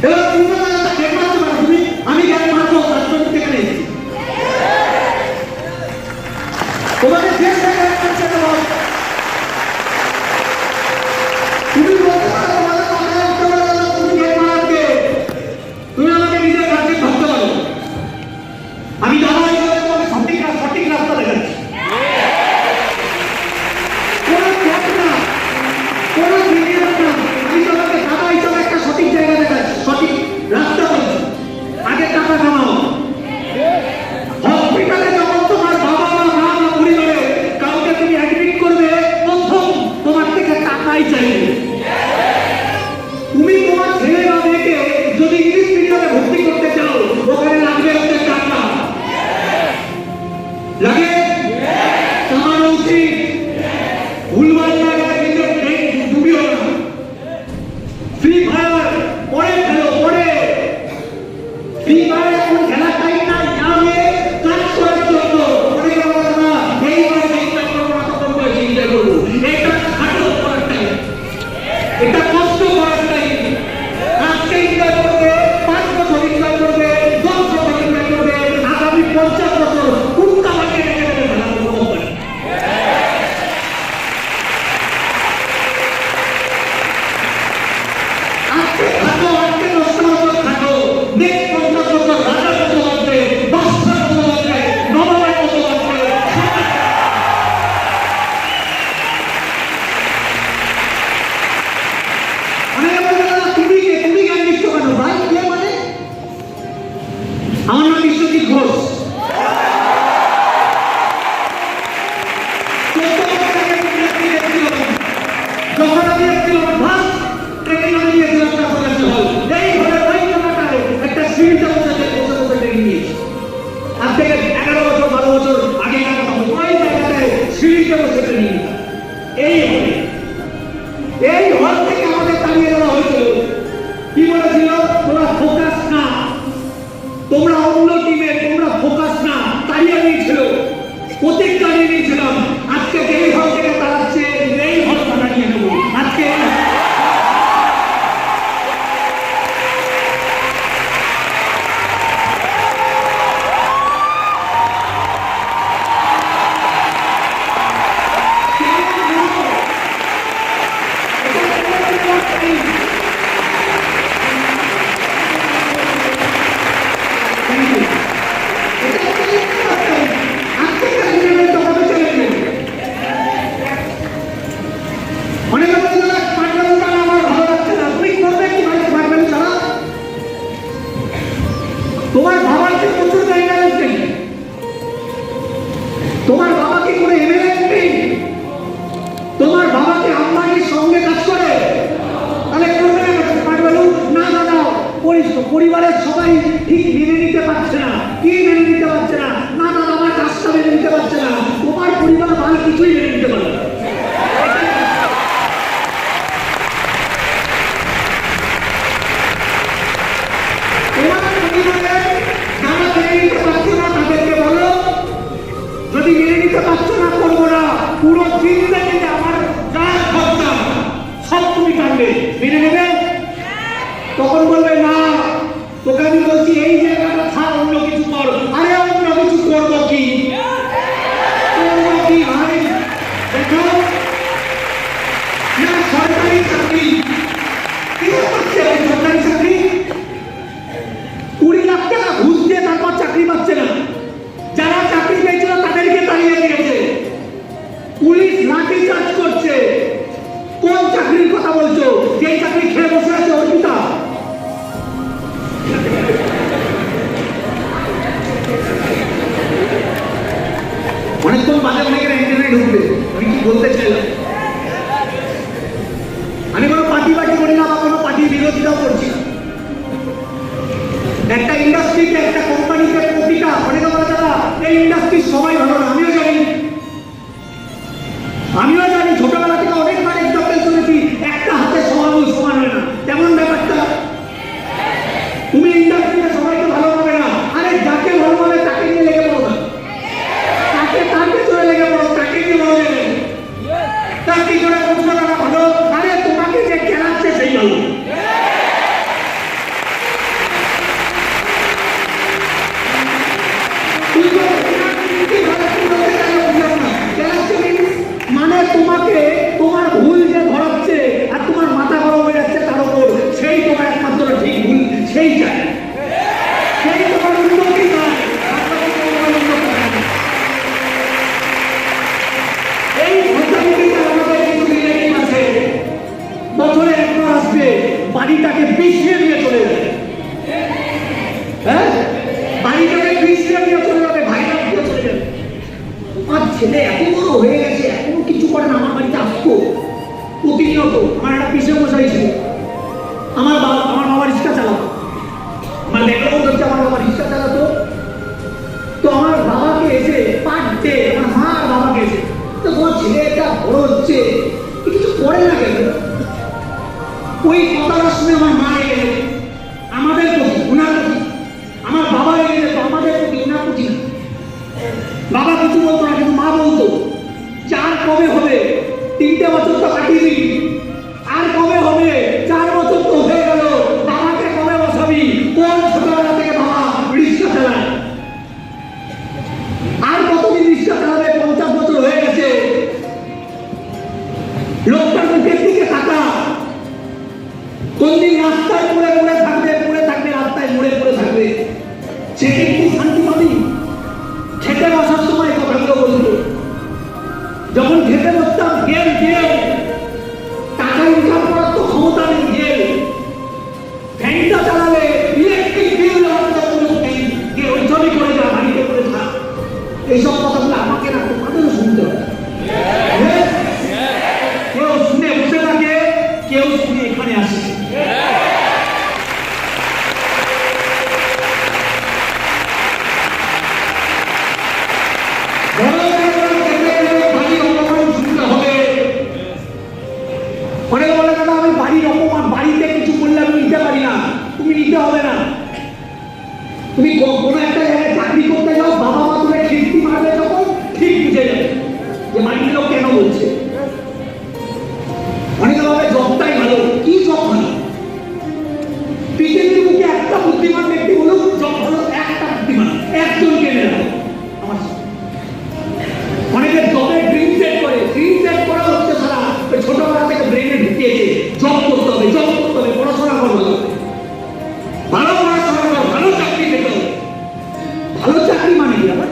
এবার তোমরা জ্ঞান মারতে পারো, তুমি আমি জ্ঞান মারবো, তার জন্য এখানে এসেছি। তোমাকে যে জ্ঞান মারছে না, তুমি বলতে পারো তোমাদের মাথায় উঠতে পারো না, তুমি জ্ঞান মারবে, তুমি আমাকে নিজের কাছে ভাবতে পারো। আমি দাদা হিসেবে তোমাকে সঠিক রাস্তা দেখাচ্ছি। কোনো জ্ঞান না, কোনো বিজ্ঞান না, আমি তোমাকে দাদা হিসেবে একটা সঠিক জায়গা দেখাচ্ছি, সঠিক রাস্তা বলছি। আগে টাকা কামাও। হসপিটালে যখন তোমার বাবা মা মা বা পরিবারে কাউকে তুমি অ্যাডমিট করবে, প্রথম তোমার থেকে টাকাই চাইবে। তুমি তোমার ছেলে বা মেয়েকে যদি ইংলিশ মিডিয়ামে ভর্তি করতে চাও, ওখানে লাগবে হচ্ছে টাকা। লাগে কামানো উচিত, ভুলভাল জায়গায় নিজের ব্রেন ডুবিও না। ফ্রি ফায়ার পরে খেলো, পরে ফ্রি ফায়ার এখন খেলার টাইম নাই, আমি কাজ করার জন্য পরে গেলাম না, এইবার চিন্তা করবো না, তখন করে চিন্তা করবো। এটা খাটো করার টাইম, এটা কষ্ট করার টাইম। আজকে ইনকাম করবে, 5 বছর ইনকাম করবে, 10 বছর ইনকাম করবে, আগামী 50 বছর কুত্তা বানিয়ে রেখে দেবে ভালো কোনো করে। আজকে খাটো, আজকে 10 বছর খাটো, নেক্সট 50 বছর রাজার মতো বাঁচবে, বাদশার মতো বাঁচবে, নবাবের মতো বাঁচবে। অনেকে বলবে দাদা তুমি কে, তুমি জ্ঞান দিচ্ছ কেন ভাই? কে মানে? আমার নাম বিশ্বজিৎ ঘোষ। যখন আমি একটি ফার্স্ট ট্রেনিং আমি নিয়েছিলাম ন্যাশনাল হল, এই ঘরে ওই জায়গাটায় একটা সিঁড়িতে বসে ট্রেনিং নিয়েছি। আজ থেকে 11 বছর 12 বছর আগে ওই জায়গাটায় সিঁড়িতে বসে ট্রেনিং নিতাম। এই হল থেকে আমাদের তাড়িয়ে দেওয়া হয়েছিল। কি বলেছিল? তোমরা ফোকাস না, তোমরা অন্য টিমে, তোমরা ফোকাস না, তাড়িয়ে দিয়েছিল, প্রতিজ্ঞা নিয়ে নিয়েছিলাম। আজকে যেই হল থেকে তাড়াচ্ছে, এই হল তাড়িয়ে নেবো। আজকে তোমার বাবার কি প্রচুর গাইডলাইন নেই? তোমার বাবা কি কোনো এমএলএ নেই? তোমার বাবা কি আম্বানির সঙ্গে কাজ করে? তাহলে করবে না দাদা, পরিবারের সবাই ঠিক মেনে নিতে পারছে না। কি মেনে নিতে পারছে না? না দাদা আমার কাজটা মেনে নিতে পারছে না। তোমার পরিবার ভালো কিছুই মেনে নিতে পারে না। যদি মেনে নিতে পারছো না, করবো না, পুরো জিন্দেগিতে আমার যা খরচা সব তুমি টানবে, মেনে নেবে? তখন বলবে না, তোকে আমি বলছি এই জায়গাটা ছাড়, অন্য কিছু কর। আরে অন্য কিছু করবো কি? করবো কি ভাই? দেখো না, সরকারি চাকরি কি করছে? সরকারি চাকরি 20 লাখ টাকা ঘুষ দিয়ে তারপর চাকরি পাচ্ছে না। যারা চাকরি পেয়েছিল তাদেরকে তাড়িয়ে দিয়েছে, পুলিশ লাঠি চার্জ করছে। কোন চাকরির কথা বলছো? যে চাকরি খেয়ে বসে আছে অর্পিতা। অনেকক্ষণ বাদে অনেকের ইন্টারনেট ঢুকবে। আমি কি বলতে চাইলাম, আমি কোনো পার্টি করি না বা কোনো পার্টির বিরোধিতাও করছি না। একটা ইন্ডাস্ট্রিতে, একটা কোম্পানিতে প্রতিটা অনেকে বলে দাদা এই ইন্ডাস্ট্রির সবাই ভালো না। আমিও জানি ছোটবেলা থেকে অনেকবার এক্সাম্পল শুনেছি, একটা হাতে সমান হয় না, তেমন ব্যাপারটা। তুমি ইন্ডাস্ট্রিতে সবাইকে ভালো পাবে না। আরে যাকে ভালো পাবে তাকে নিয়ে লেগে পড়ো না, তার পেছনে লেগে পড়ো, তাকে নিয়ে ভালো যাবে। তার কি করে বুঝবো না ভালো? আরে তোমাকে যে খেলাচ্ছে সেই ভালো। বাড়িটাকে পিছিয়ে দিয়ে চলে যাবে। হ্যাঁ, বাড়িটাকে পিছিয়ে দিয়ে চলে যাবে, ভাইরা দিয়ে চলে যাবে। আমার ছেলে এত বড় হয়ে গেছে, এখনো কিছু করে না। আমার বাড়িতে আসতো প্রতিনিয়ত। আমার একটা পিসে মশাই ছিল, আমার বাবা রিক্সা চালাতো। আমার ব্যাকগ্রাউন্ড হচ্ছে আমার বাবা রিক্সা চালাতো। তো আমার বাবাকে এসে পার ডে, আমার মা আর বাবাকে এসে, তো তোমার ছেলেটা বড় হচ্ছে, কিছু করে না কেন? ওই কথাটা শুনে আমার মা রেগে গেছে আমাদের প্রতি, উনার প্রতি। আমার বাবা রেগে যেত আমাদের প্রতি, উনার প্রতি। বাবা কিছু বলতো না, কিন্তু মা বলতো চার কবে হবে, 3টে বছর তো কাটিয়ে দিবি, আর কবে হবে, 4 বছর তো হয়ে গেল, বাবাকে কবে বসাবি? কোন ছোটবেলা থেকে বাবা রিক্সা চালায়, আর কতদিন রিক্সা চালাবে? 50 বছর হয়ে গেছে। লোকটার মুখের দিকে তাকা, কোনদিন রাস্তায় পড়ে থাকবে, রাস্তায় পড়ে থাকবে। সে কি শান্তি পাবি? খেতে বসার সময় কথাগুলো বলতো, যখন খেতে বসতাম, গেল টাকা ইনকাম করার তো ক্ষমতা নেই, গেল ফ্যানটা চালাবে, ইলেকট্রিক বিল ওইসবই করে যা, বাড়িতে করে থাক। এইসব কথাগুলো আমাকে না, তোমাদেরও শুনতে হবে। কেউ শুনে বসে থাকে, কেউ শুনে এখানে আসে। অনেকে বলে দাদা আমি বাড়ির অপমান, বাড়িতে কিছু করলে আমি নিতে পারি না। তুমি নিতে হবে না। তুমি কোনো একটা জায়গায় চাকরি করতে যাও, বাবা মা তুমি খিস্তি মারবে, তখন ঠিক বুঝে যাবে যে বাড়ির লোক কেন বলছে। অনেকে ভাবে জবটাই ভালো। কি জব ভালো? পৃথিবীর মুখে একটা বুদ্ধিমান ব্যক্তি বলুক জব ভালো, একটা বুদ্ধিমান, একজনকে নেওয়া আমার। অনেকে জবের ড্রিম সেট করে, ড্রিম সেট করা হচ্ছে সারা ছোটবেলা থেকে ব্রেনে ঢুকিয়েছে জব করতে হবে, পড়াশোনা করতে হবে, ভালো পড়াশোনা করো, ভালো চাকরি পেতে হবে। ভালো চাকরি মানে কি? আবার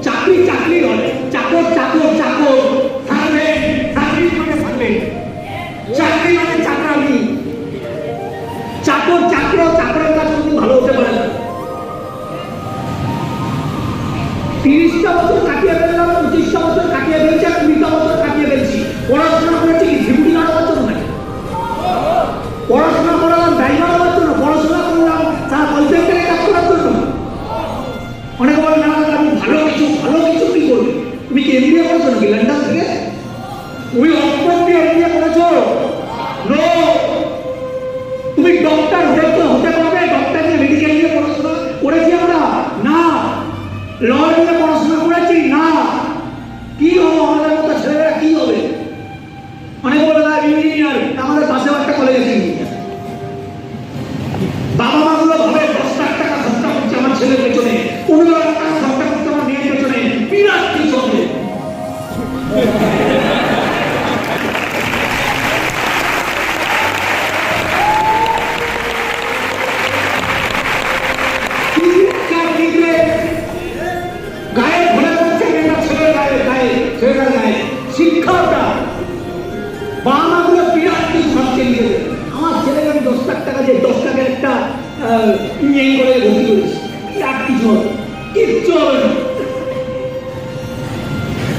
চাকরি নয়, চাকর সার্ভেন্ট, সার্ভিস মানে সার্ভেন্ট, চাকরি মানে চাকরানি। চাকরের কাজ কিন্তু ভালো হতে পারে না। 30টা বছর কাটিয়ে ফেললাম, 25টা বছর কাটিয়ে ফেলছি, 20টা বছর কাটিয়ে ফেলছি। পড়াশোনা করেছি কি ঝিমুড়ি লাগাবার জন্য নাকি? পড়াশোনা করালাম ড্রাইভার হওয়ার জন্য? পড়াশোনা করলাম তার কলসেন্টারে কাজ করার জন্য? অনেকে বলে না আমি ভালো কিছু কি করবে? তুমি কি এমবিএ করেছো নাকি লন্ডন থেকে? তুমি অক্সফোর্ড দিয়ে এমবিএ করেছো? নো। তুমি ডক্টর হতে পারবে? ডক্টর নিয়ে মেডিকেল নিয়ে পড়াশোনা করেছি আমরা? না। ল নিয়ে পড়াশোনা করেছি? না। কি হবো আমাদের মতো ছেলেরা? কি হবে? অনেক বলে না ইঞ্জিনিয়ার, আমাদের পাশে একটা কলেজ আছে ইঞ্জিনিয়ার। বাবা মা গুলো ভাবে 10 লাখ টাকা খরচা করছে আমার ছেলের পেছনে, 15 লাখ টাকা খরচা করছে আমার মেয়ের পেছনে, বিরাট কিছু হবে। শিক্ষাটা বাবা মা গুলো বিরাট কিছু ভাবছে নিজেদের। আমার ছেলেকে আমি 10 লাখ টাকা দিয়ে 10 লাখের একটা ইঞ্জিনিয়ারিং কলেজে ভর্তি করেছি, বিরাট কিছু হবে। কিচ্ছু হবে না।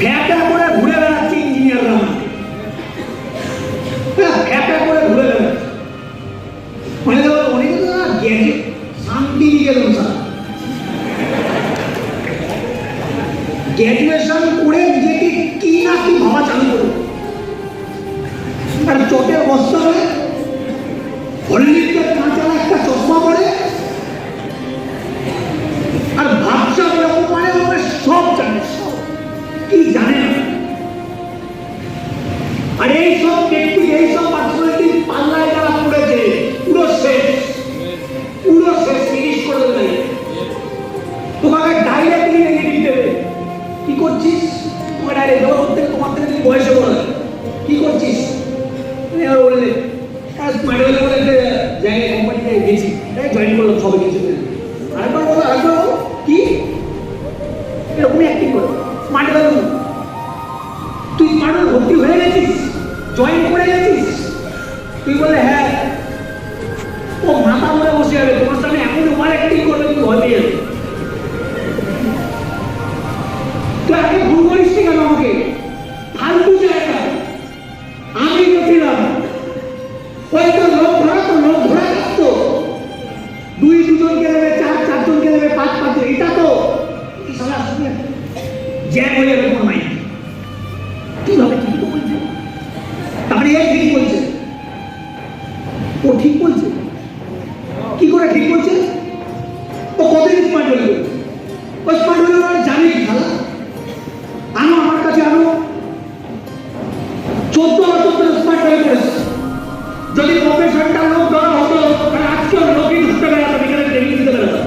ফ্যাপা করে ঘুরে বেড়াচ্ছে ইঞ্জিনিয়াররা, ফ্যাপা করে ঘুরে বেড়াচ্ছে। অনেকে তো গ্যাজেট শান্তি নিকেতন স্যার গ্র্যাজুয়েশন করে নিজেকে কি না কি ভাবা চালু করবে। আর চোখের বস্তা হয়ে হলিউডের কাঁচালা একটা চশমা পরে আর ভাবসা এরকম মানে সব জানে, কি জানে না। আর এই সব ব্যক্তি, এই সব পার্সোনালিটি পাল্লায় যারা পড়েছে পুরো শেষ ফিনিশ করে দেবে। তোমাকে ডাইরেক্টলি নেগেটিভ দেবে। কি করছিস? তোমাকে ডাইরেক্ট দেবো বলতে তোমার থেকে তুমি বয়সে বড়, কি করছিস? এবার বললে মাইডলে বলে একটা জায়গায় কোম্পানিতে গেছি, জয়েন করলাম সবে কিছু। আরেকবার বলো, কি এরকমই অ্যাক্টিং করো। স্মার্ট হয়ে গেল, তুই স্মার্ট ভর্তি হয়ে গেছিস, জয়েন করে গেছিস? তুই বলে হ্যাঁ। যাবে, তোমার সামনে এমন ওভার অ্যাক্টিং করবে তুমি ভয় পেয়ে যাবে। তো আগে ভুল করিস কেন আমাকে? ফালতু জায়গা আমি গেছিলাম, ওই তো লোক ধরা থাকতো, দুজনকে দেবে, চারজনকে দেবে, পাঁচজন, এটা তো জ্যাম হয়ে যাবে কোনো মাইন্ড। কিভাবে ঠিক বলছে? তারপরে এই ঠিক বলছে, ও ঠিক বলছে, কি করে ঠিক বলছে? ও কতদিন স্মার্ট হয়ে গেল, ও স্মার্ট হয়ে গেল জানি কি খেলা? আনো আমার কাছে, আনো 14 বছর ধরে স্মার্ট হয়ে পড়েছে। যদি প্রফেশনটা লোক দেওয়া হতো তাহলে আজকেও লোকই ঢুকতে বেড়াতো, এখানে ট্রেনিং দিতে বেড়াতো।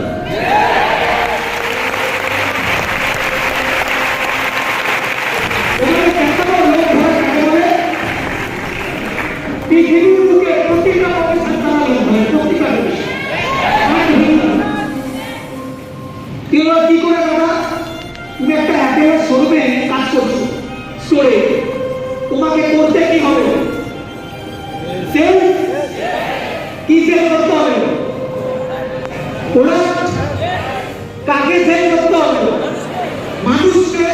পৃথিবীর বুকে প্রতিটা প্রফেশন তারা লোক হয়, প্রতিটা কি করে দাদা? তুমি একটা অ্যাপের শোরুমে কাজ করছো, স্টোরে, তোমাকে করতে কি হবে? সেল। কি সেল করতে হবে? প্রোডাক্ট। কাকে সেল করতে হবে? মানুষকে।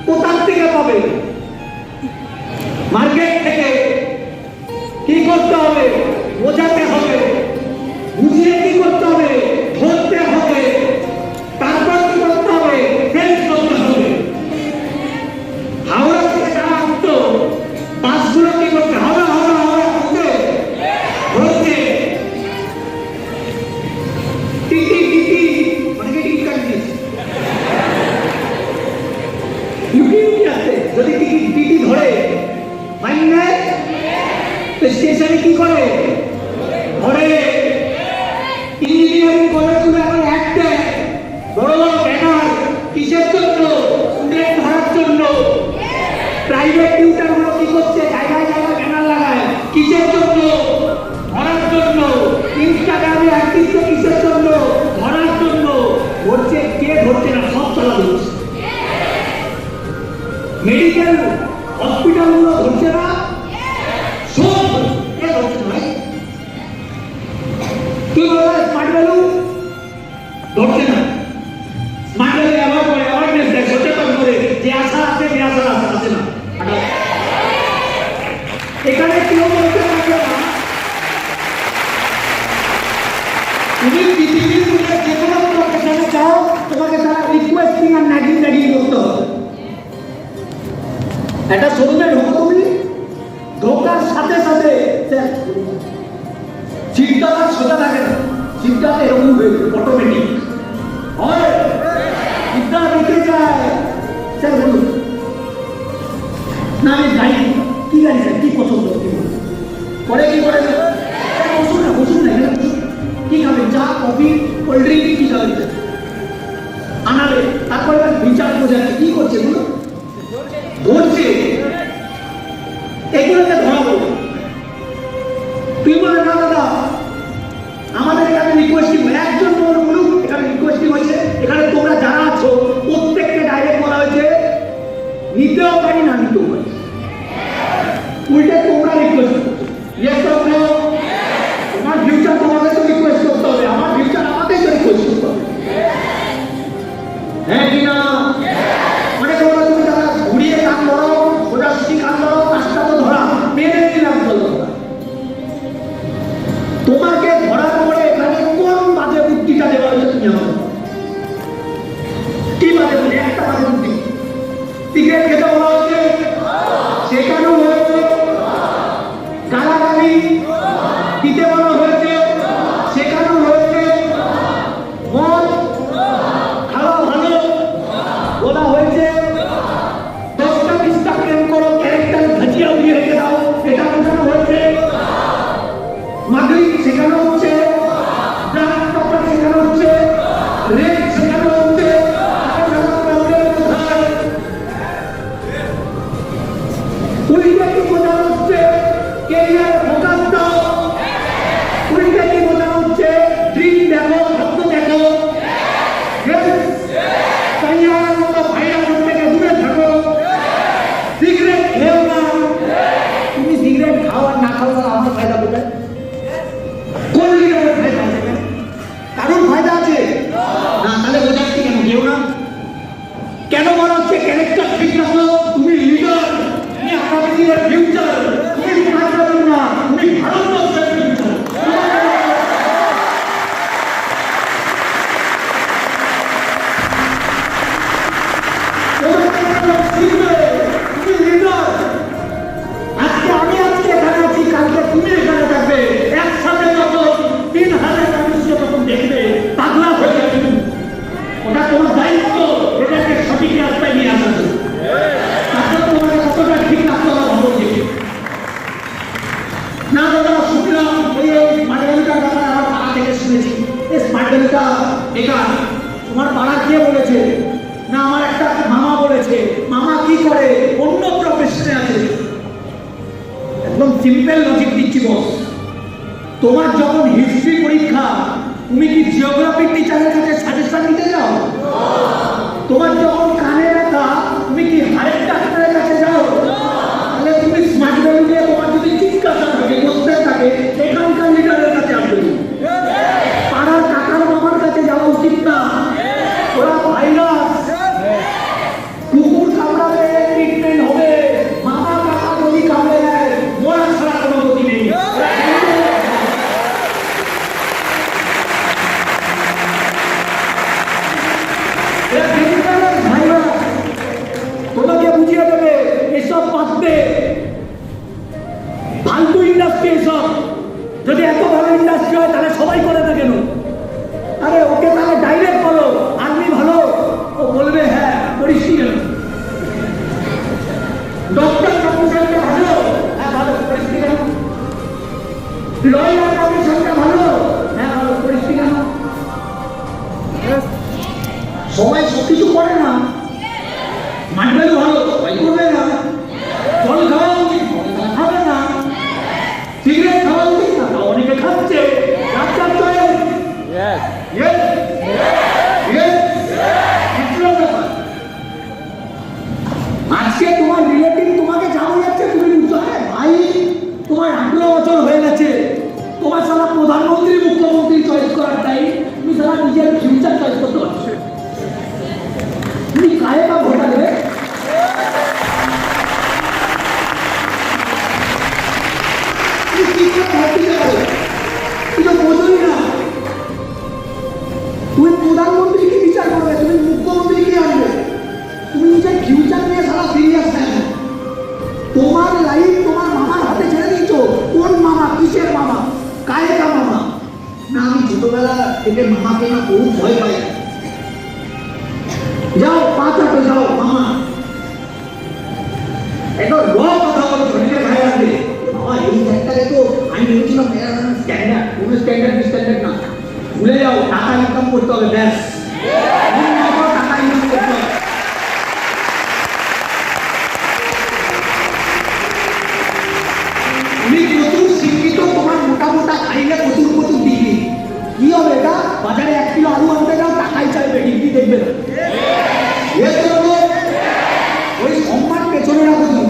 কোথার থেকে পাবে? মার্কেট থেকে। কি করতে হবে? বোঝাতে হবে, বুঝিয়ে কি করতে হবে? ধরতে হবে, তারপর কি করতে হবে? সেলস করতে হবে। হাওড়া থেকে যারা উঠতো বাসগুলো কি করতে হবে? হাওড়া উঠতে ধরতে টিটি অনেকে টিকিট কাটিয়েছে, লুকিয়ে আসে। যদি টিটি ধরে ফাইন নেয়, স্টেশনে কি করে? ধরে। ইঞ্জিনিয়ারিং কলেজগুলো এখন একটা বড় বড় ব্যানার, কিসের জন্য? স্টুডেন্ট ধরার জন্য। প্রাইভেট টিউটার গুলো কি করছে? জায়গায় জায়গায় ব্যানার লাগায়, কিসের জন্য? ধরার জন্য। ইনস্টাগ্রামে অ্যাক্টিভ কিসের জন্য? ধরার জন্য। ধরছে কে? ধরছে না, সব চলা ধরছে। মেডিকেল হসপিটাল গুলো ধরছে না, সব কে ধরছে? ভাই তুই বলো স্মার্ট ভ্যালু ধরছে না। স্মার্ট ভ্যালু অ্যাওয়ার্ড করে, অ্যাওয়ারনেস দেয়, সচেতন করে যে আশা আছে, যে আশা আছে না। এখানে কেউ বলতে পারবে না তুমি পৃথিবীর মধ্যে যে কোনো প্রফেশনে যাও, তোমাকে তারা রিকোয়েস্টিং আর নাগিং করতে হবে। একটা শোরুমে ঢোকো, তুমি ঢোকার সাথে সাথে সিটটা সোজা থাকে না, সিটটাতে এরকম অটোমেটিক হয়, সিটটা রেখে যায়। স্যার বলুন না, আমি গাড়ি, কি গাড়ি স্যার, কি পছন্দ? পরে কি করে? বসুন না, বসুন না, কি খাবেন? চা, কফি, কোল্ড ড্রিঙ্ক, কি খাবেন? আনাবে। তারপরে বিচার বোঝাচ্ছে কি করছে, এগুলো ধরছে, এগুলোকে ধরা বলে। তুই বলে না দাদা আমাদের এখানে রিকোয়েস্টিং, একজন বলুক এখানে রিকোয়েস্টিং হয়েছে, এখানে তোমরা যারা আছো প্রত্যেককে ডাইরেক্ট বলা হয়েছে নিতেও পারি না নিতেও পারি, উল্টে তোমরা রিকোয়েস্ট করছো। তোমার ফিউচার তোমাকে তো রিকোয়েস্ট করতে হবে, আমার ফিউচার আমাকে তো রিকোয়েস্ট করতে হবে, হ্যাঁ কি না? মানে তোমরা তুমি যারা ঘুরিয়ে কান ধরো, সোজা সুটি কান ধরো, কাজটা তো ধরা মেরে দিলাম। তোমাকে ধরার পরে এখানে কোন বাজে বুদ্ধিটা দেওয়া হয়েছে? তুমি আমাকে কি বাজে বুদ্ধি? একটা বাজে বুদ্ধি। সিগারেট খেতে বলা হয়েছে, শেখানো হয়েছে। গালাগালি দিতে বলা হয়েছে, শেখানো হয়েছে। মদ খাওয়া ভালো বলা হয়েছে। 10টা 20টা প্রেম করো, ক্যারেক্টার ঘাটিয়া উড়িয়ে রেখে দাও, এটা বোঝানো হয়েছে। মাগরিব শেখানো হচ্ছে, ব্লাড প্রপার শেখানো হচ্ছে, রেড শেখানো হচ্ছে। উল্টে কি বোঝানো হচ্ছে? কেরিয়ার ফোকাস দাও। উল্টে কি বোঝানো হচ্ছে? ড্রিম দেখো, স্বপ্ন দেখো। কাইয়ার মতো ভাইরাস থেকে দূরে থাকো। সিগারেট খেও না। তুমি সিগারেট খাও আর না খাও, আমার ফায়দা কোথায়? কোন তোমার যখন হিস্ট্রি পরীক্ষা, তুমি কি জিওগ্রাফি টিচারের কাছে সাজেশন নিতে যাও? তোমার যখন কানে ব্যথা, তুমি কি হাড়ের ডাক্তারের কাছে যাও? তাহলে তুমি স্মার্ট ভ্যালু দিয়ে তোমার যদি জিজ্ঞাসা থাকে, কোশ্চেন থাকে, এখানকার লিডারের কাছে আসবে, পাড়ার কাকার মামার কাছে যাওয়া উচিত না। ওরা ভাইরাস, কুকুর কামড়াবে ট্রিটমেন্ট হবে, মামা কাকা যদি কামড়ে দেয় মরা ছাড়া কোনো গতি নেই। তোমাকে বুঝিয়ে দেবে এসব বাঁচবে, ফালতু ইন্ডাস্ট্রি এসব। যদি এত ভালো ইন্ডাস্ট্রি হয় তাহলে সবাই করে না কেন? আরে ওকে তাহলে ডাইরেক্ট বলো আর্মি ভালো, ও বলবে হ্যাঁ করিস কি কেন? ডক্টর প্রফেশনটা ভালো, হ্যাঁ ভালো করিস কি কেন? লয়ার প্রফেশনটা ভালো, হ্যাঁ ভালো করিস কি কেন? সবাই সব কিছু করে না, মানবেন ভালো সবাই করবে না, জল খাওয়া উচিত খাবে না, সিগারেট খাওয়া উচিত না, অনেকে খাচ্ছে। আজকে তোমার রিলেটিভ তোমাকে জানা যাচ্ছে, তুমি বুঝছো ভাই তোমার 18 বছর হয়ে গেছে, তোমার সারা প্রধানমন্ত্রী মুখ্যমন্ত্রী চয়েস করার টাইম, তুমি সারা নিজের ফিউচার চয়েস করতে পারছো। তুমি কায়ে বা ভোটা দেবে? তুমি কি করে ভাবতে পারো? তুমি তো বোঝোই না। তুমি প্রধানমন্ত্রীকে বিচার করবে, তুমি মুখ্যমন্ত্রীকে আনবে, তুমি নিজের ফিউচার নিয়ে সারা সিরিয়াস নেন। তোমার লাইফ তোমার মামার হাতে ছেড়ে দিয়েছো। কোন মামা? কিসের মামা? কায়েকা মামা না? আমি ছোটবেলা থেকে মামাকে না বহু ভয় পাই। যাও পাঁচাতে যাও মামা, একটর র কথা বলো, শরীরে ভাই আসবে বাবা। এই সেক্টরে তো আমি ভেবেছিলাম স্ট্যান্ডার্ড, কোনো স্ট্যান্ডার্ড না। ভুলে যাও, টাকা ইনকাম করতে হবে, ব্যাস টাকা ইনকাম করতে হবে। তুমি প্রচুর শিক্ষিত, তোমার মোটা মোটা খাইলে প্রচুর ডিগ্রি, কি হবে এটা? বাজারে 1 কিলো আলু আনতে যাও, টাকাই চাইবে, ডিগ্রি দেখবে না। ওই সম্মান পেছনে রাখো,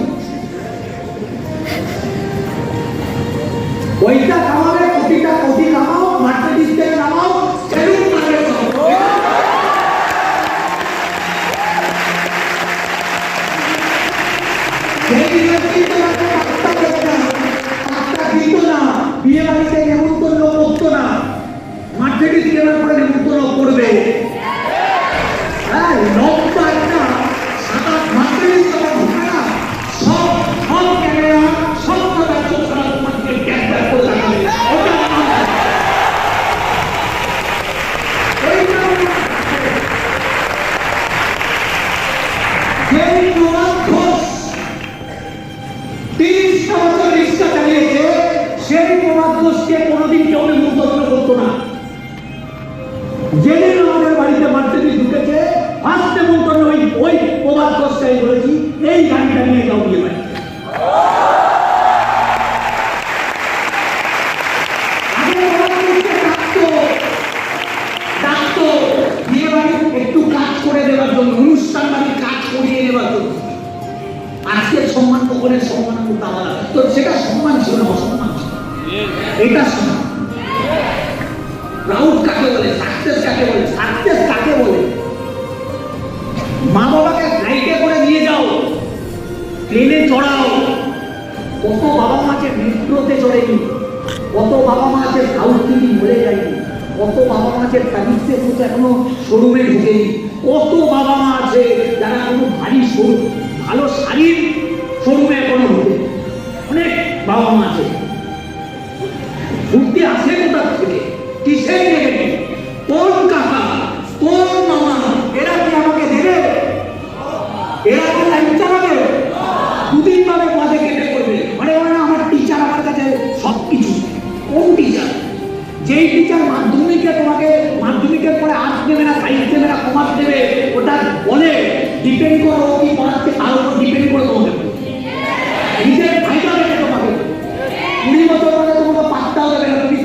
ওইটা কামাবে, কোটি কামাও, মার্কেটিং থেকে নামাও, সেলুন মার্কেট বিয়ে বাড়িতে নেমন্তন্ন করতো না, মার্কেটিং কেনার পরে নেমন্তন্ন করবে। হ্যাঁ লম্বা একটা সাদা মার্কেটিং তোমার ঢুকে না, সব ক্যামেরা সব কথা সারা তোমাকে ক্যাপচার করে রাখবে। কোনদিন কেউ নিমন্ত্রণ করতো না। যেদিন আমাদের বাড়িতে মার্কেটিং ঢুকেছে, ফার্স্ট নিমন্ত্রণ ওই প্রভাত ঘোষটাই বলেছি, এই গাড়িটা নিয়ে যাও বিয়ে বাড়ি। ডাকতো বিয়ে বাড়ি একটু কাজ করে দেওয়ার জন্য, অনুষ্ঠান বাড়ির কাজ করিয়ে দেওয়ার জন্য। আজকের সম্মান কখনের সম্মান করতে আলাদা, তো সেটা সম্মান ছিল না, অসম্মান ছিল। এটা সম্মান। প্রাউড কাকে বলে? সাকসেস কাকে বলে? সাকসেস কাকে বলে? মা বাবাকে ফ্লাইটে করে নিয়ে যাও, ট্রেনে চড়াও। কত বাবা মা আছে মেট্রোতে চড়েনি, কত বাবা মা আছে সাউথ সিটি মরে যায়নি, কত বাবা মা আছে প্যারিসের মতো এখনো শোরুমে ঢুকেনি, কত বাবা মা আছে যারা কোনো ভারী ভালো শাড়ির শোরুমে এখনো ঢুকে। অনেক বাবা মা আছে। ঘুরতে আসে কোথা থেকে? কিসের নেবে? কোন কাকা, কোন মামা, এরা কি আমাকে দেবে? এরা কি লাইফ চালাবে? দুদিন পাবে পথে কেটে করবে। মানে আমার টিচার আমার কাছে সবকিছু। কোন টিচার? যেই টিচার মাধ্যমিকের পরে আর্টস দেবে না, সায়েন্স দেবে না, কমার্স দেবে, ওটা বলে ডিপেন্ড করো কি পড়াচ্ছে তার উপর ডিপেন্ড করে তোমাকে নিজের ফায়দা দেবে তোমাকে। 20 বছর পরে তোমাকে পাত্তাও দেবে না, তুমি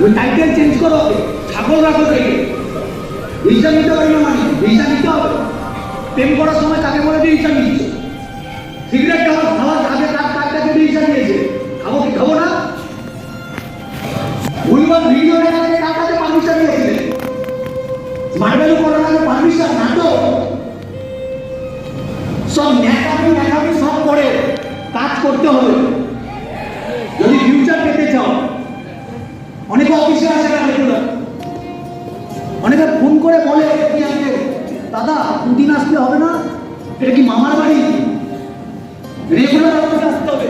ওই টাইটেল চেঞ্জ করো, ছাগল রাখো থেকে হিসাব নিতে পারি না, মানে হিসাব নিতে হবে। প্রেম করার সময় তাকে বলে যে হিসাব নিচ্ছে, সিগারেট খাওয়ার আগে তার কাছে হিসাব নিয়েছে, খাবো কি খাবো না, ভুলবার ভিডিও দেখাতে কার কাছে পারমিশন নিয়েছিলেন, স্মার্ট ভ্যালু করার আগে পারমিশন না তো, সব ন্যাকামি সব করে কাজ করতে হবে যদি ফিউচার পেতে চাও। অনেকে অফিসে আসে না রেগুলার, অনেকে ফোন করে বলে কি আজকে দাদা দুদিন আসলে হবে না, এটা কি মামার বাড়ি, রেগুলার অফিসে আসতে হবে।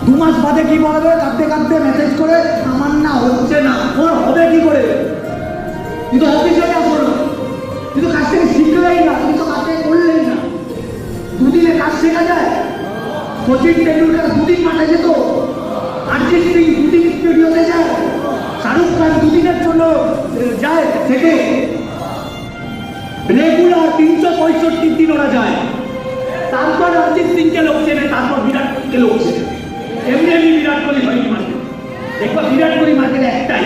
2 মাস বাদে কি বলবে, কাঁদতে কাঁদতে মেসেজ করে আমার না হচ্ছে না, ওর হবে কি করে, তুই তো অফিসে আসো না, তুই তো কাজ থেকে শিখলেই না, তুই তো কাজ থেকে করলেই না। 2 দিনে কাজ শেখা যায়? সচিন টেন্ডুলকার 2 দিন মাঠে যেত, অরিজিৎ সিং 2 দিন স্টুডিওতে যায়, শাহরুখ খান 2 দিনের জন্য যায় থেকে, রেগুলার 365 দিন ওরা যায়। তারপর অরিজিৎ সিংকে লোক চেনে, তারপর বিরাট কোহলিকে লোক চেনে। এমনি এমনি বিরাট কোহলি হয়নি মার্কেট, দেখবা বিরাট কোহলি মার্কেটে একটাই,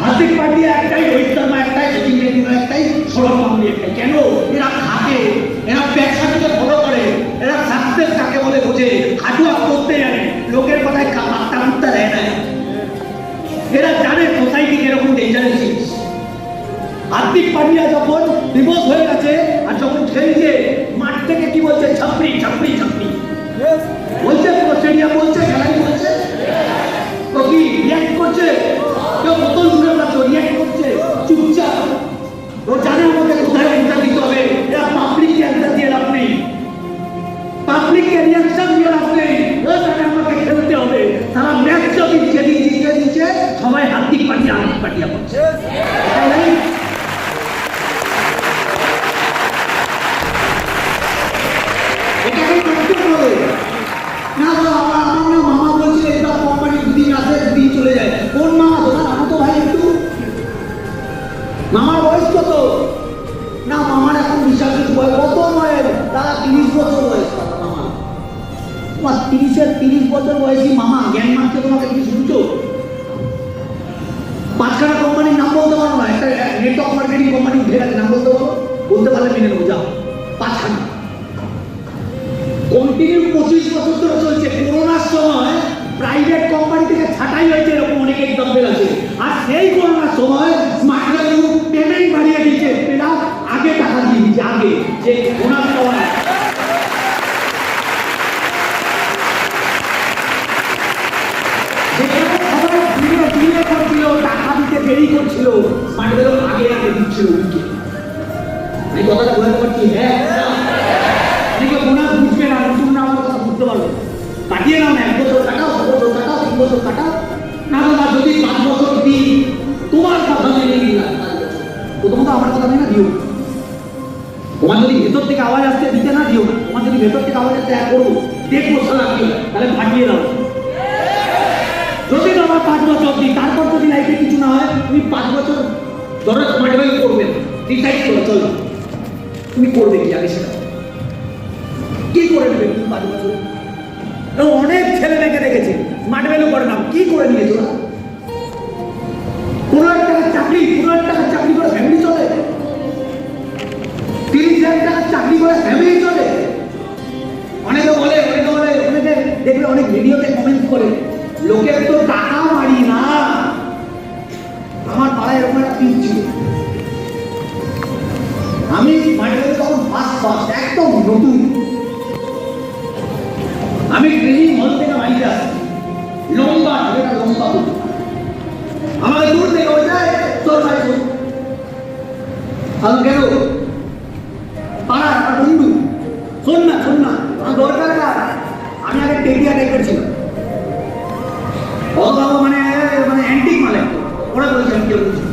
হার্দিক পান্ডিয়া একটাই, রোহিত শর্মা একটাই, সচিন টেন্ডুলকার একটাই, সৌরভ গাঙ্গুলি একটাই। কেন? এরা খাটে, এরা ব্যবসাকে ফলো করে, এরা সাকসেস কাকে বলে বোঝে, হাঁটু আপ করতে জানে, লোকের কথায় পাত্তা মুত্তা দেয় না। এরা জানে সোসাইটি কিরকম ডেঞ্জারাস জিনিস। হার্দিক পান্ডিয়া যখন ডিভোর্স হয়ে গেছে আর যখন খেলছে মাঠ থেকে কি বলছে, ছাপড়ি ছাপড়ি ছাপড়ি বলছে, স্টেডিয়াম বলছে, খেলাই বলছে, তো কি রিয়াক্ট করছে, কেউ বোতল দূরে রাখছো রিয়াক্ট করছে চুপচাপ। ও জানে আমাকে কোথায় অ্যান্সার দিতে হবে, এরা পাবলিককে অ্যান্সার দিয়ে লাভ নেই, পাবলিককে রিয়াকশন দিয়ে লাভ নেই, ও জানে আমাকে খেলতে হবে। তারা ম্যাচ যদি জিতে দিচ্ছে সবাই হার্দিক পান্ডিয়া করছে, এটাকে করতে হবে না। আমার না মামা বলছে এটা কোম্পানি 2 দিন আসে 2 দিন চলে যায়। কোন মামা? তোমার আমার তো ভাই একটু, মামার বয়স কত? না মামার এখন বিশাল কিছু বয়স, কত বয়স? তারা 30 বছর বয়স মামা। তোমার 30 বছর বয়সী মামা জ্ঞান মানছে তোমাকে, কি শুনছো? 5খানা কোম্পানির নাম বলতে পারো না, একটা নেটওয়ার্ক মার্কেটিং কোম্পানি উঠে গেছে, নাম বলতে পারো? বলতে পারলে মেনে নেবো, যাও। 5খানা কন্টিনিউ 25 বছর ধরে চলছে। করোনার সময় প্রাইভেট কোম্পানি থেকে ছাঁটাই হয়েছে, এরকম অনেক এক্সাম্পল আছে। আর সেই করোনার সময় স্মার্ট ভ্যালু পেমেন্ট বাড়িয়ে দিচ্ছে, এরা আগে টাকা দিয়ে দিচ্ছে, আগে যে বোনাস পাওয়া টাকা দিতে দেরি করছিল, স্মার্ট ভ্যালু আগে আগে দিচ্ছিল। আমি কথাটা বলতে পারছি? হ্যাঁ, বোনাস বুঝবে না, নতুন না, আমার কথা বুঝতে পারবে, কাটিয়ে নাও না, 1 বছর কাটাও, 2 বছর কাটাও, 3 বছর কাটাও না। দাদা যদি 5 বছর দিই, তোমার কথা মেনে নিলাম, প্রথমত আমার কথা মেনে দিও। তোমার যদি ভেতর থেকে আওয়াজ আসতে দিতে না দিও না, তোমার যদি ভেতর থেকে আওয়াজ আসতে করবো দেখবো সালা কি হয়, তাহলে ফাটিয়ে দাও। যদি তোমার 5 বছর দিই, তারপর যদি লাইফে কিছু না হয়, তুমি 5 বছর ধরো স্মার্ট ভ্যালু করবে, ডিসাইড করো, চলো তুমি করবে কি আগে সেটা কি করে নেবে তুমি 5 বছর। অনেক ছেলে মেয়েকে দেখেছে স্মার্ট ভ্যালু করে না, কি করে নিয়েছো? 15 টাকার চাকরি, 15 টাকার চাকরি করে ফ্যামিলি চলে, 30,000 টাকার চাকরি করে ফ্যামিলি চলে। অনেকে বলে অনেকে দেখবে অনেক ভিডিওতে কমেন্ট করে, লোকের তো টাকা মারি না। আমার পাড়ায় এরকম একটা পিস ছিল, আমি স্মার্ট ভ্যালু তখন ফার্স্ট একদম নতুন, আমি ট্রেনিং হল থেকে বাড়িতে আসছি, লম্বা আমাকে দূর থেকে হয়ে যায় তোর ভাই আমি কেন পাড়া আমার বন্ধু, শোন না আমার দরকার না। আমি আগে টেডিয়া টাইপের ছিলাম, মানে অ্যান্টিক মালে, ওরা বলেছে আমি কেউ বুঝি,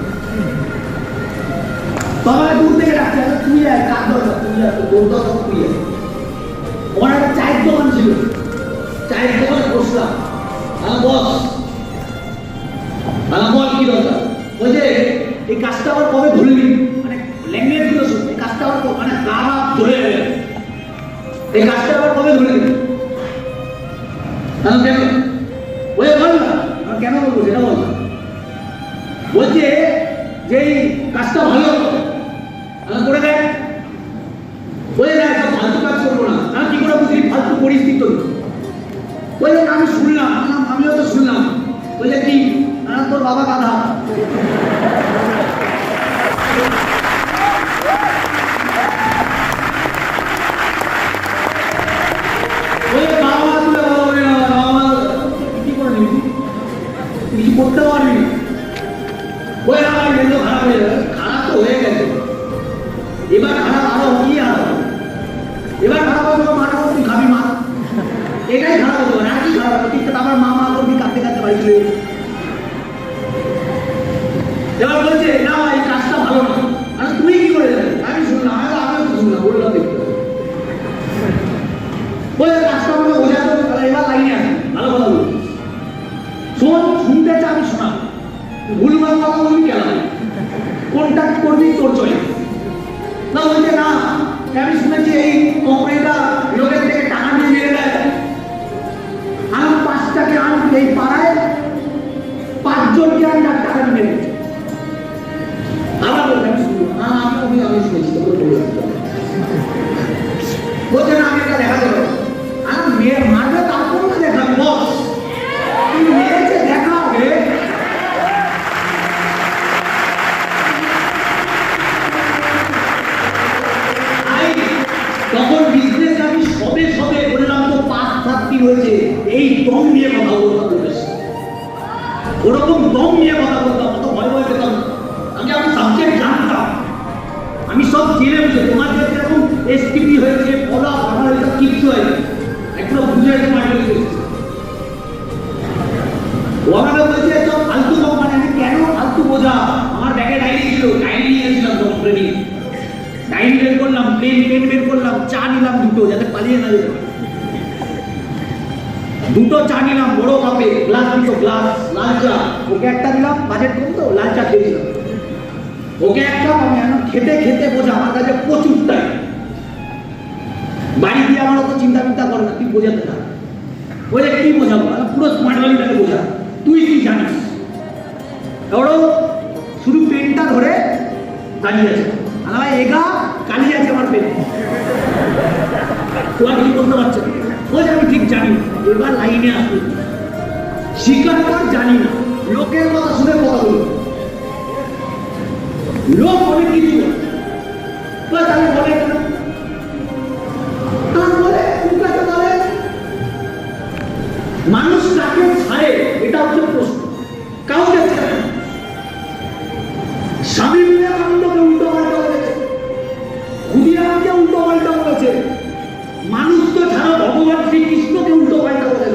তোমাকে দূর থেকে ডাকছে, তুই আয়, কার দরকার, তুই আয়, তোর দরকার তুই আয়। ওনার একটা চায়ের দোকান ছিল, চায়ের দোকানে বসলাম, বস বল কি দরকার, বলছে এই কাজটা আবার কবে ধরলি, মানে ল্যাঙ্গুয়েজ গুলো শুন, এই কাজটা আবার মানে গাড়া ধরে গেল, এই কাজটা আবার কবে ধরলি, কেন বলে বল না, কেন বলবো সেটা বল। বলে আমি শুনলাম, আমিও তো শুনলাম। বলে কি? তোর বাবা গাধা। কিছু করতে পারবি ওই আমার মেন্দ খারাপ হয়ে যাবে। খারাপ তো হয়ে গেছে, এবার খারাপ আরো কি আরো, এবার খারাপ হবে মাঠা তুই খাবি মা, এটাই খারাপ হতো না কি খারাপ হতো। ঠিক আমার মা করবি কাঁদতে কাঁদতে বাড়ি চলে যেত। এবার বলছে না এই কাজটা ভালো না। আরে তুই কি করে যাবি? আমি শুনলাম, আমিও তো শুনলাম, বললাম দেখতে বলে কাজটা আমাকে বোঝাতে হবে। তাহলে এবার লাইনে আসি, ভালো কথা বলবি, শোন, শুনতে চা আমি শোনা, ভুলভাল কথা বলবি কেন, কন্ট্যাক্ট করবি তোর চলে না। বলছে না আমি শুনেছি এই কোম্পানিটা লোকের থেকে টাকা নিয়ে মেরে দেয়। আমি 5টাকে আমি এই পাড়ায় 5 জনকে আমি টাকা নিয়ে মেরে দিচ্ছি। আবার বলতে আমি শুনবো আমি শুনেছি তোকে বললাম। বলছে না আমি এটা দেখা যাবে, আমি মেয়ে মারবে তারপর না দেখাবি বস, তুই মেরেছে দেখা হবে। তখন বিজনেস আমি সবে সবে বললাম তো 5-7 দিন হয়েছে, এই দম নিয়ে কথা বলতাম, ওরকম দম নিয়ে কথা বলতাম, অত ভয় ভয় পেতাম। আমি সাবজেক্ট জানতাম, আমি সব জেনে বুঝে। তোমার যে এরকম এসটিপি হয়েছে, ফলো আমার এটা কিচ্ছু হয়নি, একটু বুঝে মাঠে লেগেছে। ও আমাকে বলছে সব ফালতু কোম্পানি। আমি কেন ফালতু বোঝা? আমার ব্যাগে ডায়েরি ছিল, ডায়েরি নিয়েছিলাম তখন ট্রেনিং, ডায়েরি বের করলাম, পেন বের করলাম, চা নিলাম 2টো যাতে পালিয়ে না যেত। 2টো চা নিলাম বড় কাপে, গ্লাস 2টো গ্লাস, লাল চা ওকে একটা দিলাম, বাজেট কম তো লাল চা খেয়েছিলাম, ওকে একটা। আমি এখন খেতে খেতে বোঝা, আমার কাছে প্রচুর টাইম। বাড়ি দিয়ে আমার অত চিন্তা করে না, তুই বোঝাতে থাক। বলে কি বোঝাবো? পুরো স্মার্ট ভ্যালিটাকে বোঝা, তুই কি জানিস। ওরও শুধু পেনটা ধরে দাঁড়িয়ে আছে, আমার এগা কালি আছে আমার পেন, তোমার কি বলতে পারছো? বলছে আমি ঠিক জানি। এবার লাইনে আসবে, স্বীকার কর জানি না, লোকের কথা শুনে কথা বলবো। লোক অনেক কিছু বলে, তাহলে বলে মানুষ কাকে ছাড়ে এটা হচ্ছে প্রশ্ন, কাউকে ছাড়ে। স্বামী বিবেকানন্দকে উল্টো পাল্টা বলেছে, ক্ষুদিরামকে উল্টো পাল্টা বলেছে, মানুষ তো ছাড়া ভগবান শ্রীকৃষ্ণকে উল্টো পাল্টা বলেছিল।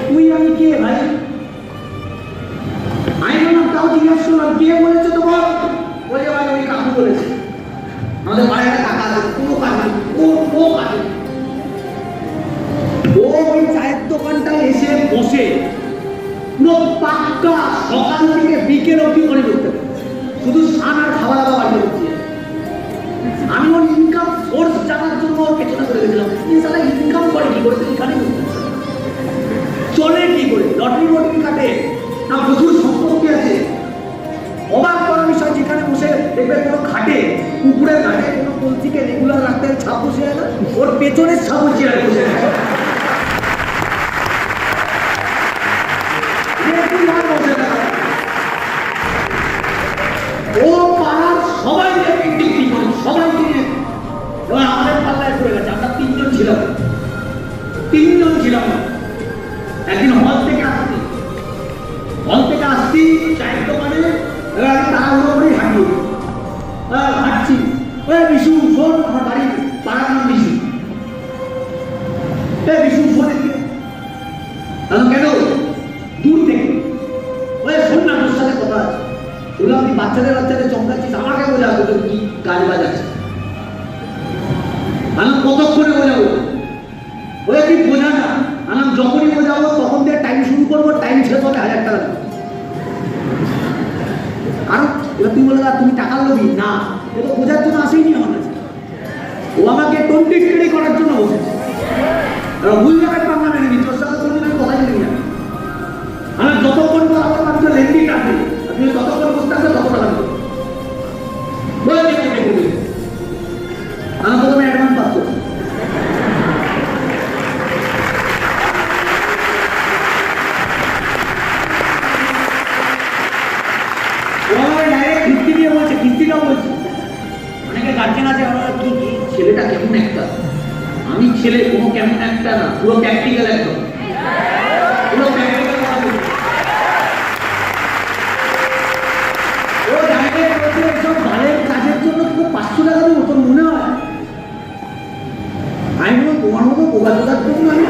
তুই আমি কে ভাই? আমি বললাম তাও জিজ্ঞাসা করলাম কে বলেছে তোমার? বলে ভাই ওই কাকু বলেছে, আমাদের বাড়িতে টাকা আছে, কোনো কাজ নেই, ও কাজে। ও ওই চায়ের দোকানটায় এসে বসে পুরো পাক্কা সকাল থেকে বিকেল অবধি করে করতে, শুধু স্নান আর খাওয়া দাওয়া বাড়িতে করছে। আমি ওর ইনকাম সোর্স জানার জন্য ওর পেছনে করে গেছিলাম, সারা ইনকাম করে কি করে, এখানে চলে কি করে, লটারি কাটে না, প্রচুর সম্পত্তি আছে। অবাক করার বিষয়, যেখানে বসে দেখবে কোনো খাটে, কুকুরের ঘাটে কোনো কলসিকে রেগুলার রাখতে ছাপ বসে যায় না, ওর পেছনের ছাপ বসে বসে আছে। ও পাড়ার সবাইকে বিক্রি করে, সবাইকে। এবার আমাদের পাল্লায় পড়ে গেছে, আমরা 3 জন ছিলাম। একদিন হল থেকে আসছি চায়ের দোকানে, এবার আমি তাড়াহুড়ো করে হাঁটছি। বিশু শোন, আমার বাড়ি পাড়ার নাম বিশু। বিশু শোন কেন? দূর থেকে শোন না, তোর সাথে কথা আছে। বললাম তুই বাচ্চাদের চমকাচ্ছিস, আমাকে বোঝা তোদের কি কাজ বাজ আছে। আমি কতক্ষণে বোঝাবো? ওই তুই বোঝা না। আমি যখনই বোঝাবো তখন থেকে টাইম শুরু করবো, টাইম শেষ হবে 1000 টাকা। কারণ এবার তুই বলে তুমি টাকার লোভী না, এ তো বোঝার জন্য আসেইনি আমার কাছে। ও আমাকে টোন্টি স্টাডি করার জন্য বসেছে। ভুল জায়গায় পাঙ্গা মেনে নি, তোর সাথে কোনোদিন আমি কথাই বলি না। আমি যতক্ষণ বলাবো আমি তো লেন্দি টাকা, আপনি যতক্ষণ বসতে আসবে তত টাকা দেবো। আমি প্রথমে অ্যাডভান্স পাচ্ছি, কোনো কেমন একটা না, পুরো প্র্যাকটিক্যাল একদম, পুরো প্র্যাকটিক্যাল কথা বলি। ও ডাইরেক্ট বলছে এসব বাড়ির কাজের জন্য পুরো 500 টাকা দেবো, তোর মনে হয়? আমি বলবো তোমার মতো বোকা বোকার জন্য আমি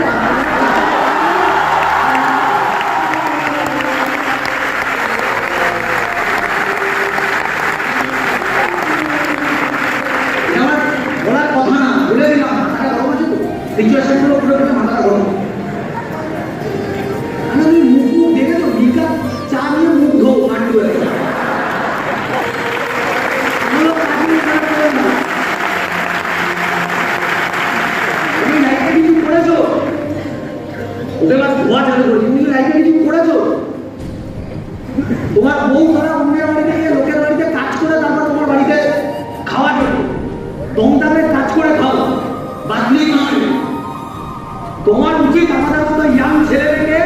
বলার কথা না, বলে দিলাম মাথাটা গরম আছে তো, সিচুয়েশন গুলো পুরো মাথাটা গরম। আমি মুখ দেখে তো বিকাশ চা নিয়ে মুখ ধো মাটি হয়ে গেছে। তুমি লাইফে কিছু করেছো? ওদের কাছে ধোয়া চালু করেছি, তুমি লাইফে কিছু করেছো? তোমার বউ ধরা অন্যের বাড়িতে গিয়ে লোকের বাড়িতে কাজ করে তারপর তোমার বাড়িতে খাওয়া যাবে, দমদামের কাজ করে খাও, বাদলি নয়। তোমার উচিত আমাদের মতো ইয়াং ছেলেদেরকে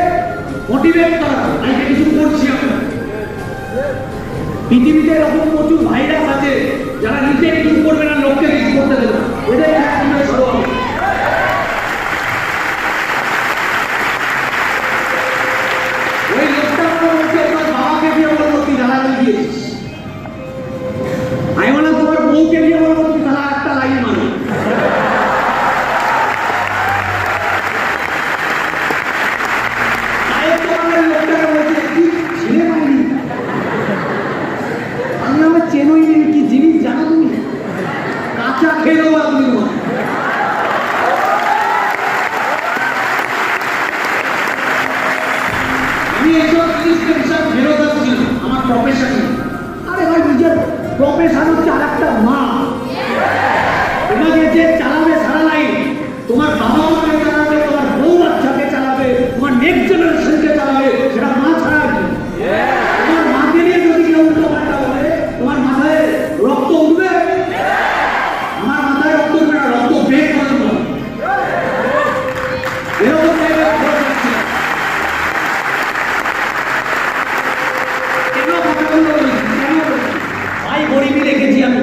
মোটিভেট করা, লাইফে কিছু করছি আমরা। পৃথিবীতে এরকম প্রচুর ভাইরাস আছে যারা নিজে কিছু করবে না, লোককে কিছু করতে দেবে না, এদের একসঙ্গে সরো হবে। ওই লোকটা বলছে তোমার বাবাকে দিয়ে বলবো তুই জ্বালানি দিয়েছিস, আমি বললাম তোমার বউকে দিয়ে বলবো তুই তারা একটা লাইন মানো। আমি আমার চেনই নেই, কি জিনিস জানো তুমি? কাঁচা খেয়ে দেবো আপনি। আমি এইসব জিনিসকে বিশাল ফেরত আসছি না, আমার প্রফেশন। আরে ভাই নিজের প্রফেশন হচ্ছে আর একটা মা, তোমাকে যে চালাবে সারা লাইফ, তোমার বাবা মাকে চালাবে, তোমার বউ বাচ্চাকে চালাবে, তোমার নেক্সট জেনারেশনকে চালাবে, সেটা মা ছাড়া কি? তোমার মাকে নিয়ে যদি কেউ উল্টো পাল্টা বলে তোমার মাথায় রক্ত উঠবে? আমার মাথায় রক্ত উঠবে না, রক্ত বের করে দেবো। এরকম জায়গায় কেন কথা বলতে বলি, কেন ভাই গরিবই দেখেছি আমি।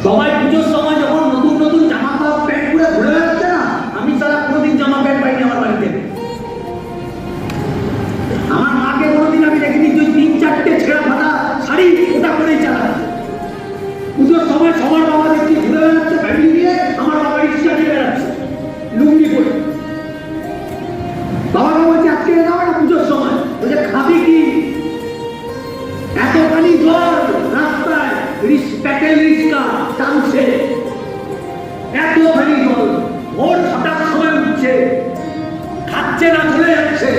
সবাই পুজোর সময় যখন নতুন নতুন জামা কাপড় প্যান্ট পরে ঘুরে বেড়াচ্ছে না, আমি সারা কোনোদিন জামা প্যান্ট পাইনি আমার বাড়িতে। আমার মাকে কোনোদিন আমি দেখিনি তুই 3-4টে ছেঁড়া ফাটা শাড়ি ওটা করেই চালাচ্ছে। পুজোর সময় সবার বাবা দেখছি ঘুরে বেড়াচ্ছে ফ্যামিলি নিয়ে, আমার বাবা রিক্সা নিয়ে বেড়াচ্ছে লুঙ্গি পরে। বাবাকে বলছে আজকে যাবে না পুজোর সময়, বলছে খাবি কি? এতখানি জল রাস্তায় প্যাকেল রিক্সা টানছে, এতখানি জল, ভোর 6টার সময় উঠছে, খাচ্ছে না চলে যাচ্ছে,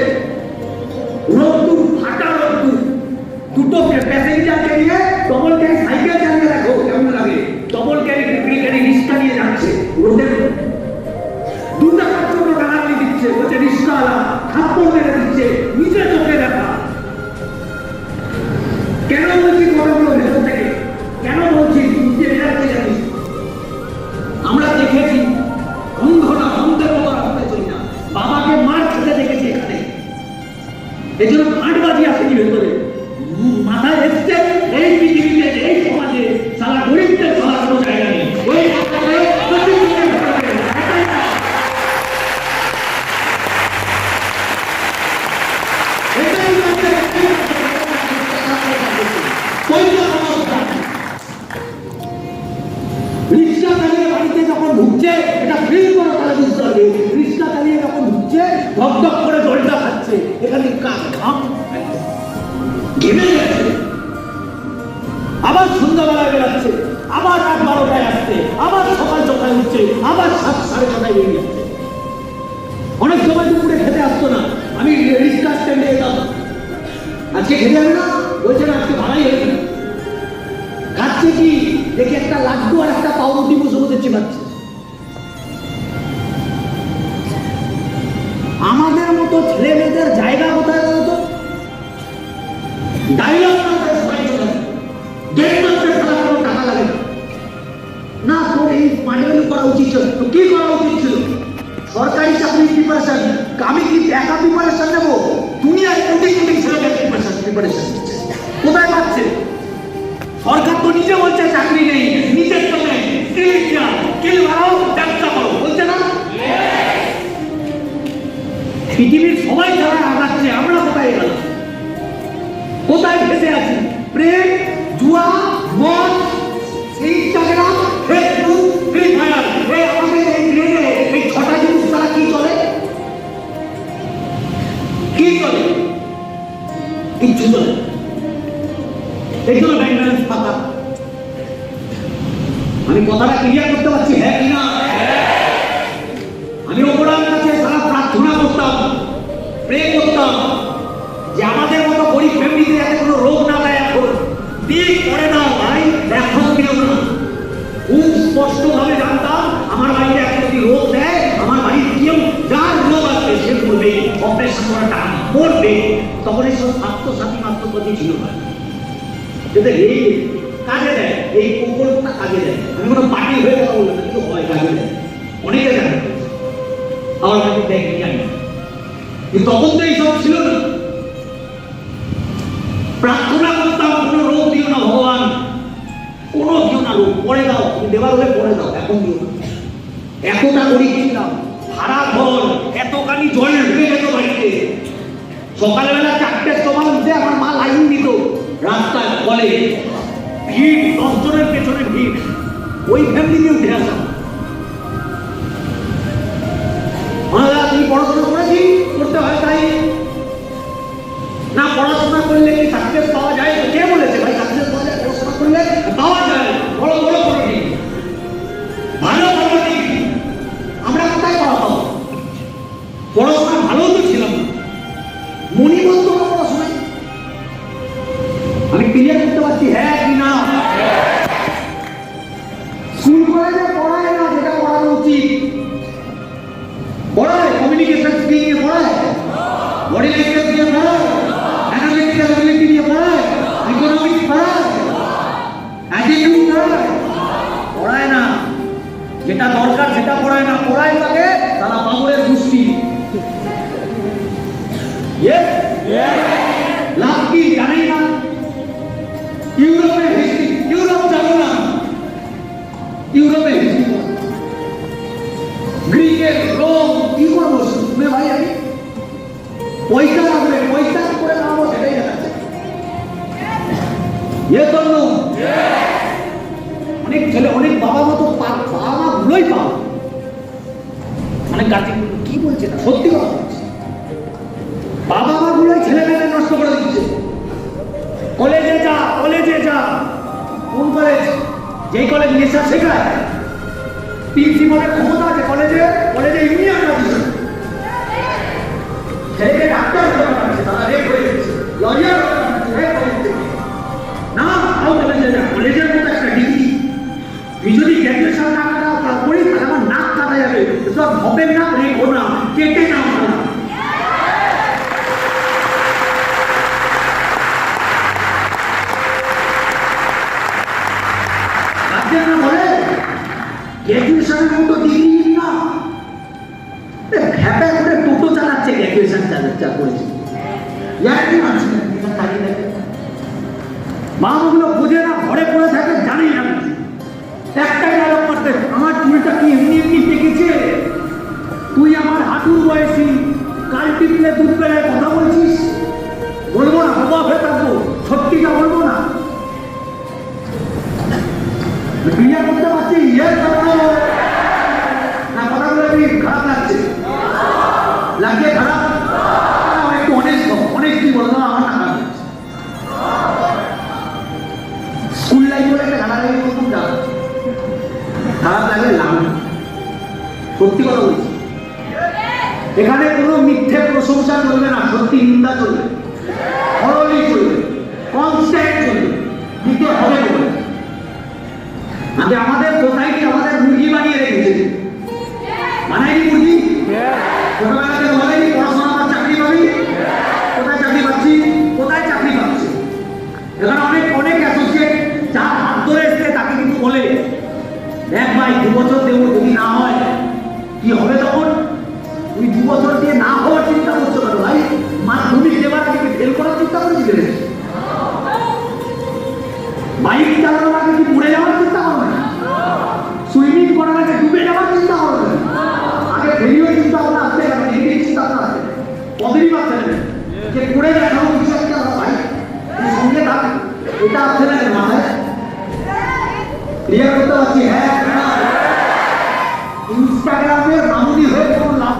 রোদ্দুর ফাটা রোদ্দুর, দুটো প্যাসেঞ্জারকে নিয়ে ডবল ক্যারি সাইকেল চালিয়ে রাখো কেমন লাগে, ডবল ক্যারি ট্রিপল ক্যারি রিক্সা নিয়ে যাচ্ছে রোদের, 2 টাকার জন্য গালাগালি দিচ্ছে, বলছে রিক্সাওয়ালা, থাপ্পড় মেরে দিচ্ছে, নিজে চোখে দেখা। কেন বলছি কথাগুলো ভেতর থেকে, কেন বলছি নিজে বেড়াতে জানিস? আমরা দেখেছি অন্ধরা অন্ধের মতো রাস্তায় চলি না, বাবাকে মার খেতে দেখেছি এখানে, এই জন্য ফাঁটবাজি আসেনি ভেতরে, মাথায় এসছে এই পৃথিবীতে এই সমাজে সারা গরিবদের চলার কোনো জায়গা নেই। ওই রিক্সা চালিয়ে বাড়িতে যখন ঢুকছে, এটা ফিল করো তাহলে বুঝতে পারবে, রিক্সা চালিয়ে যখন ঢুকছে ধকধক করে জলটা খাচ্ছে, এখানে ঘাম ঘেমে গেছে, আবার সন্ধ্যাবেলায় বেড়াচ্ছে, আবার রাত 12টায় আসছে, আবার সকাল 6টায় উঠছে, আবার 7-6:30 বেরিয়ে যাচ্ছে। অনেক সময় দুপুরে খেতে আসতো না, আমি রিক্সা স্ট্যান্ডে যেতাম, আজকে খেতে যাবে না, বলছে না আজকে ভাড়াই হয়েছে না। খাচ্ছে কি দেখে একটা লাড্ডু আর একটা পাউরুটি বসে বসে চিবাচ্ছে। আমাদের মতো ছেলে মেয়েদের জায়গা কোথায় বলতো? ডায়লগ টাকা লাগে না, তোর এই মানিগুলো করা উচিত ছিল, তো কি করা উচিত ছিল? সরকারি চাকরির প্রিপারেশন, আমি কি একা প্রিপারেশন নেবো? দুনিয়ায় কোটি কোটি ছেলেদের প্রিপারেশন কোথায় পাচ্ছে? সরকার তো নিজে বলছে চাকরি নেই, নিজের তো নেই, স্কিল বাড়াও, ব্যবসা করো, বলছে পৃথিবীর সবাই যারা আগাচ্ছে আমরা কোথায় গেল, কোথায় ভেসে আছি? প্রেম, জুয়া, মদ, ইনস্টাগ্রাম, ফেসবুক, ফ্রি ফায়ার, এই আমাদের এই ব্রেনে এই ছটা জিনিস ছাড়া কি চলে? কি চলে? কিচ্ছু চলে। এই জন্য ব্যাংক ব্যালেন্স ফাঁকা। আমি কথাটা ক্লিয়ার করতে পারছি, হ্যাঁ কি না? আমি ওপরার কাছে সারা প্রার্থনা করতাম, প্রে করতাম যে আমাদের মতো গরিব ফ্যামিলিতে যাতে কোনো রোগ না দেয়। এখন দিক পড়ে না ভাই, এখন কেউ না। খুব স্পষ্টভাবে জানতাম আমার বাড়িতে এখন যদি রোগ দেয়, আমার বাড়ির কেউ যার রোগ আছে সে করবে, অপারেশন করাটা করবে। তখন এইসব স্বাস্থ্যসাথী মাত্রপতি ছিল না, কিন্তু এই কাজে দেয়, এই প্রকল্পটা কাজে দেয়। আমি কোনো পার্টি হয়ে কথা বলবো না, কিন্তু হয় কাজে দেয়, অনেকে জানে। আমার কাছে দেখি জানি, কিন্তু তখন তো এইসব ছিল না। প্রার্থনা করতাম, কোনো রোগ দিও না ভগবান, কোনো দিও না রোগ, পড়ে দাও, তুমি দেবার হলে পড়ে দাও, এখন দিও না। এতটা গরিব ছিলাম, ভাড়া ঘর, এতখানি জল ঢুকে যেত বাড়িতে। সকালবেলা 4টের সময় উঠে আমার মা লাইন দিত রাস্তায়, কলে ভিড়, 10 জনের পেছনে ভিড়, ওই ফ্যামিলিতে উঠে আসা। তুমি পড়াশোনা করেছি, করতে হয় তাই না? পড়াশোনা করলে কি সাকসেস পাওয়া যায়? কে বলেছে ভাই সাকসেস পাওয়া যায়? পড়াশোনা করলে পাওয়া যায়, বড় বড় করে দিই, ভালো ভালো দিই। আমরা কোথায় পাওয়া পাবো? পড়াশোনা ভালো তো ছিলাম না, মনিবন্ধ পড়াশোনা। আমি ক্লিয়ার করতে পারছি, হ্যাঁ কি না? স্কুল কলেজে পড়ায় না যেটা পড়ানো উচিত। পড়ায় কমিউনিকেশন স্কিল নিয়ে পড়ায়, বডি ল্যাঙ্গুয়েজ নিয়ে পড়ায়, অ্যানালিটিক্যাল অ্যাবিলিটি নিয়ে পড়ায়, ইকোনমিক্স পড়ায়, অ্যাটিটিউড পড়ায় না। যেটা দরকার সেটা পড়ায় না, পড়ায় তাকে তারা বাবুরের গোষ্ঠী। লাভ কি জানেই না? ইউরোপের হিস্ট্রি, ইউরোপ জানো না? ইউরোপের হিস্ট্রি, গ্রিকের, রোম, কি করবো শুনবে ভাই? আমি পয়সা লাগবে, পয়সা কি করে নামবো সেটাই জানাচ্ছে। অনেক ছেলে, অনেক বাবা মতো বাবা মা গুলোই পাও, অনেক গার্জেন কি বলছে না, সত্যি কথা বলছে। বাবা মা গুলোই ছেলে মেয়েকে নষ্ট করে দিচ্ছে। কলেজে যা, কলেজে যা। কোন কলেজ? যেই কলেজ নেশা শেখায়, প্রিন্সিপালের ক্ষমতা আছে কলেজে, কলেজে ইউনিয়ন আছে, ছেলেকে ডাক্তার হতে পারছে, তারা রেপ হয়ে গেছে, লয়ার রেপ হয়ে গেছে না। তাও কলেজে যা, কলেজের মতো একটা ডিগ্রি। তুই যদি গ্র্যাজুয়েশন না করা তারপরেই আমার নাক কাটা যাবে, সব হবে না, রেপ হো না, কেটে নাও না। বলে গ্র্যাজুয়েশনের মতো ডিগ্রি না, ভ্যাপা করে টোটো চালাচ্ছে, গ্র্যাজুয়েশন করেছে। মামাগুলো বোঝে না, ঘরে পড়ে থাকে, জানেই না। একটাই ডায়লগ করতে, আমার চুলটা কি এমনি এমনি পেকেছে? তুই আমার হাঁটুর বয়সী, কাল টিপলে দুধ বেলায় কথা বলছিস। বলবো না, বাবা হয়ে থাকবো, সত্যিটা বলবো না। ক্রিয়া করতে পারছি, না কথাগুলো কি খারাপ লাগছে? লাগছে খারাপ? একটু অনেক কি বলো না, আমার খারাপ লাগছে। স্কুল লাইফ বলে একটা খারাপ লাগে, খুব খারাপ লাগে, লাগে সত্যি কথা বলছি। এখানে কোনো মিথ্যে প্রশংসা চলবে না, সত্যি নিন্দা চলবে, হরলি চলবে, কনস্ট্যান্ট চলবে, দিতে হবে বলে। আমাদের সোসাইটি আমাদের মুরগি বানিয়ে রেখেছে, বানাইনি মুরগি? ছোটবেলা থেকে বলেনি পড়াশোনা আমার চাকরি পাবি, কোথায় চাকরি পাচ্ছি, কোথায় চাকরি পাচ্ছি। এখানে অনেক অনেক অ্যাসোসিয়েট যার হাত ধরে এসছে তাকে কিন্তু বলে, দেখ ভাই 2 বছর দেবো, যদি না হয় কি হবে তখন? তুই 2 বছর দিয়ে না হওয়ার চিন্তা করতে পারো ভাই, মাধ্যমিক দেবার আগে ফেল করার চিন্তা করেছি। বাইক চালানোর আগে কি পড়ে যাওয়ার চিন্তা করবে না, সুইমিং করার আগে ডুবে যাওয়ার চিন্তা করবে না, আগে ফেরিও চিন্তা ভাবনা আসতে পারে, চিন্তা ভাবনা আসতে। পদেরই বাচ্চা নেবেন যে করে দেখাবো কিছু একটা ভাই এই সঙ্গে তার এটা আসছে না মাথায় ক্লিয়ার করতে পারছি হ্যাঁ